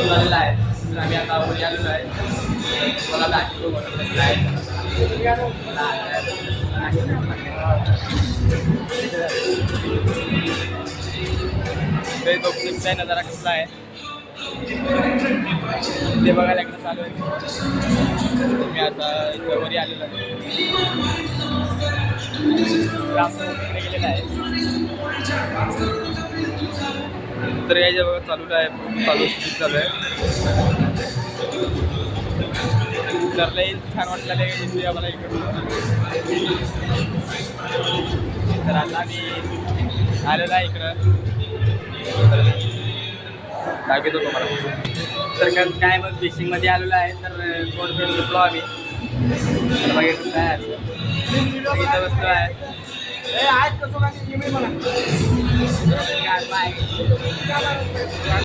झालेला आहे. तर आम्ही आता वरी आलेलो आहे. मला दाखवतो बनवलेलं आहे. तो नजारा कसला आहे ते बघायला इकडं चालू आहे. मी आता इथं वरी आलेलो आहे. रामसमुद्राकडे गेलेला आहे. तर याच्या बघा चालू आहे. चालू आहे. तर लई छान वाटलेलं आहे आम्हाला इकडून. तर आता आम्ही आलेलो आहे इकडं. दाखवतो तुम्हाला. तर काय मग फिशिंगमध्ये आलेलो आहे. तर थोडं झोपलो आम्ही. तर बघितलं काय इथं बसलो आहे. आज कसं